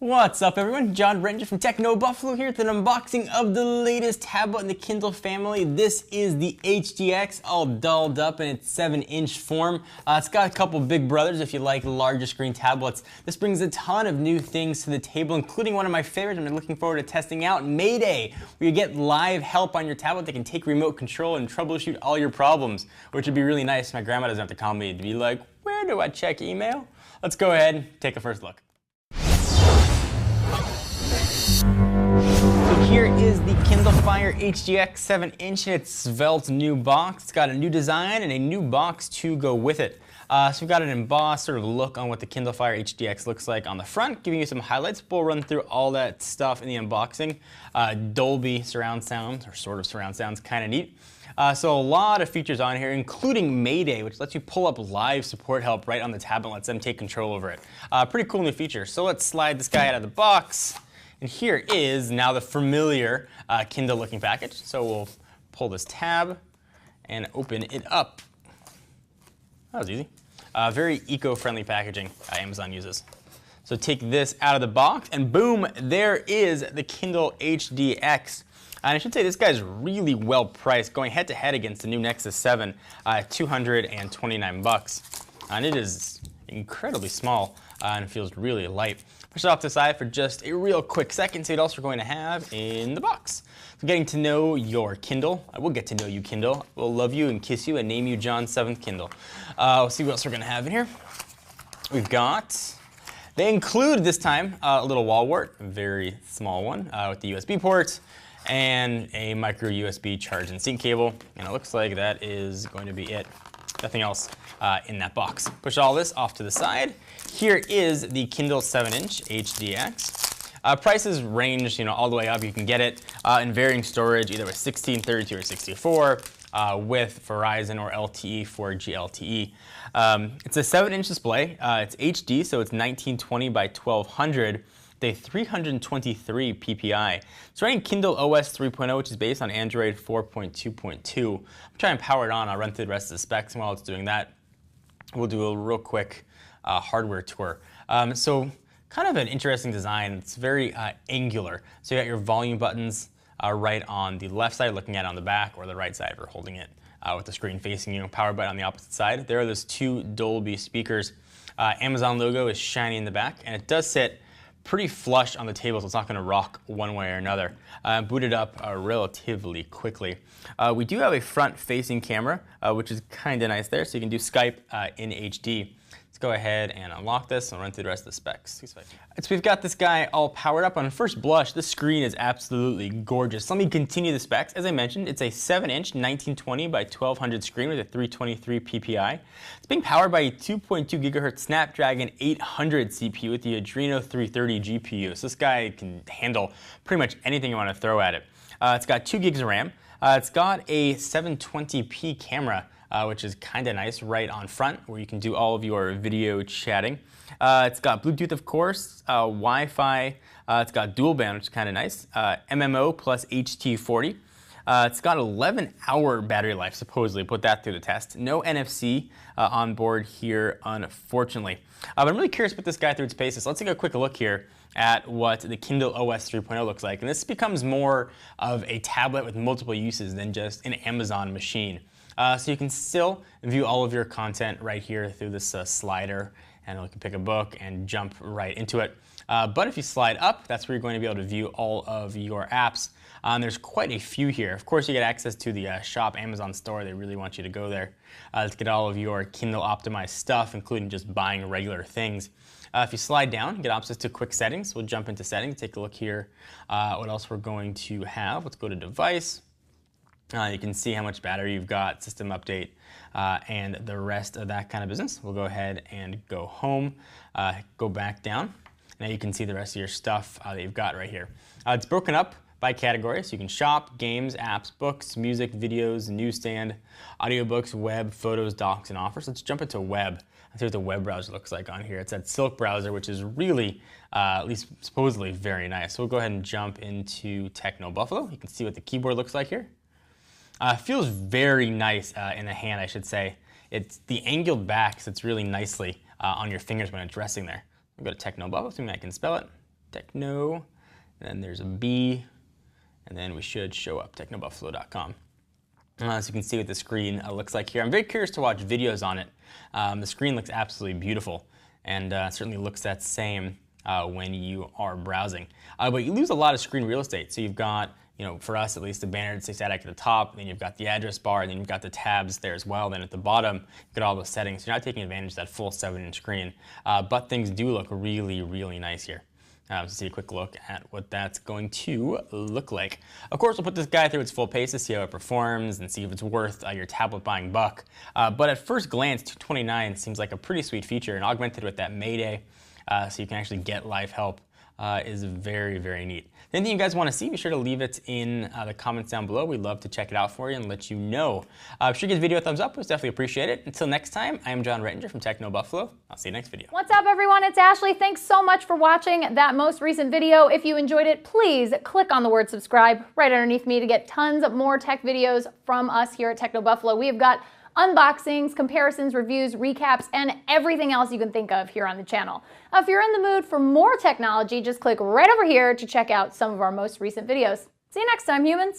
What's up everyone, John Ranger from Techno Buffalo here with an unboxing of the latest tablet in the Kindle family. This is the HDX, all dolled up in its 7-inch form. It's got a couple big brothers if you like larger screen tablets. This brings a ton of new things to the table, including one of my favorites I'm looking forward to testing out, Mayday, where you get live help on your tablet that can take remote control and troubleshoot all your problems, which would be really nice. My grandma doesn't have to call me to be like, where do I check email? Let's go ahead and take a first look. So here is the Kindle Fire HDX 7-inch in its svelte new box. It's got a new design and a new box to go with it. So we've got an embossed sort of look on what the Kindle Fire HDX looks like on the front, giving you some highlights. We'll run through all that stuff in the unboxing. Dolby surround sound, or sort of surround sound, is kind of neat. So a lot of features on here, including Mayday, which lets you pull up live support help right on the tablet and lets them take control over it. Pretty cool new feature. So let's slide this guy out of the box. And here is now the familiar Kindle looking package. So we'll pull this tab and open it up. That was easy. Very eco-friendly packaging Amazon uses. So take this out of the box and boom, there is the Kindle HDX. And I should say this guy's really well priced, going head to head against the new Nexus 7 at $229. And it is incredibly small and it feels really light. Push it off to the side for just a real quick second, see what else we're going to have in the box. So getting to know your Kindle. I will get to know you, Kindle. We'll love you and kiss you and name you John 7th Kindle. We'll see what else we're going to have in here. We've got, they include this time a little wall wart, a very small one with the USB port and a micro USB charge and sync cable. And it looks like that is going to be it. Nothing else in that box. Push all this off to the side. Here is the Kindle 7-inch HDX. Prices range, all the way up. You can get it in varying storage, either with 16, 32, or 64, with Verizon or LTE for GLTE. It's a 7-inch display. It's HD, so it's 1920 by 1200. They 323 PPI. It's running Kindle OS 3.0, which is based on Android 4.2.2. I'm trying to power it on. I'll run through the rest of the specs, and while it's doing that, we'll do a real quick hardware tour. So kind of an interesting design. It's very angular. So you got your volume buttons right on the left side, looking at it on the back, or the right side if you're holding it with the screen facing you. Power button on the opposite side. There are those two Dolby speakers. Amazon logo is shiny in the back, and it does sit pretty flush on the table, so it's not going to rock one way or another. Boot it up relatively quickly. We do have a front-facing camera, which is kind of nice there, so you can do Skype in HD. Let's go ahead and unlock this and run through the rest of the specs. So we've got this guy all powered up. On first blush, this screen is absolutely gorgeous. Let me continue the specs. As I mentioned, it's a 7-inch 1920 by 1200 screen with a 323 PPI. It's being powered by a 2.2 gigahertz Snapdragon 800 CPU with the Adreno 330 GPU. So this guy can handle pretty much anything you want to throw at it. It's got 2 gigs of RAM. It's got a 720p camera, which is kind of nice right on front, where you can do all of your video chatting. It's got Bluetooth, of course, Wi-Fi. It's got dual band, which is kind of nice. MMO plus HT40. It's got 11-hour battery life, supposedly. Put that through the test. No NFC on board here, unfortunately. But I'm really curious what this guy through its paces. So let's take a quick look here at what the Kindle OS 3.0 looks like. And this becomes more of a tablet with multiple uses than just an Amazon machine. So you can still view all of your content right here through this slider, and you can pick a book and jump right into it. But if you slide up, that's where you're going to be able to view all of your apps. There's quite a few here. Of course, you get access to the Shop Amazon store. They really want you to go there to get all of your Kindle optimized stuff, including just buying regular things. If you slide down, you get access to quick settings. We'll jump into settings, take a look here. What else we're going to have. Let's go to device. You can see how much battery you've got, system update, and the rest of that kind of business. We'll go ahead and go home, go back down. Now you can see the rest of your stuff that you've got right here. It's broken up by category, so you can shop, games, apps, books, music, videos, newsstand, audiobooks, web, photos, docs, and offers. Let's jump into web. Let's see what the web browser looks like on here. It's that Silk browser, which is really, at least supposedly, very nice. So we'll go ahead and jump into Techno Buffalo. You can see what the keyboard looks like here. Feels very nice in the hand, I should say. It's the angled back sits really nicely on your fingers when it's resting there. I'll go to Techno Buffalo, assuming I can spell it. Techno, and then there's a B, and then we should show up, technobuffalo.com. As you can see what the screen looks like here. I'm very curious to watch videos on it. The screen looks absolutely beautiful, and certainly looks that same when you are browsing. But you lose a lot of screen real estate. So you've got, for us at least, the banner that says static at the top, then you've got the address bar, and then you've got the tabs there as well. Then at the bottom, you've got all those settings. So you're not taking advantage of that full 7-inch screen. But things do look really, really nice here. Let's see a quick look at what that's going to look like. Of course, we'll put this guy through its full paces, see how it performs, and see if it's worth your tablet buying buck. But at first glance, $229 seems like a pretty sweet feature, and augmented with that Mayday, so you can actually get live help, is very, very neat. Anything you guys want to see, be sure to leave it in the comments down below. We'd love to check it out for you and let you know. Be sure to give the video a thumbs up. It was definitely appreciate it. Until next time, I am John Rettinger from Techno Buffalo. I'll see you next video. What's up, everyone? It's Ashley. Thanks so much for watching that most recent video. If you enjoyed it, please click on the word subscribe right underneath me to get tons of more tech videos from us here at Techno Buffalo. We have got unboxings, comparisons, reviews, recaps, and everything else you can think of here on the channel. If you're in the mood for more technology, just click right over here to check out some of our most recent videos. See you next time, humans.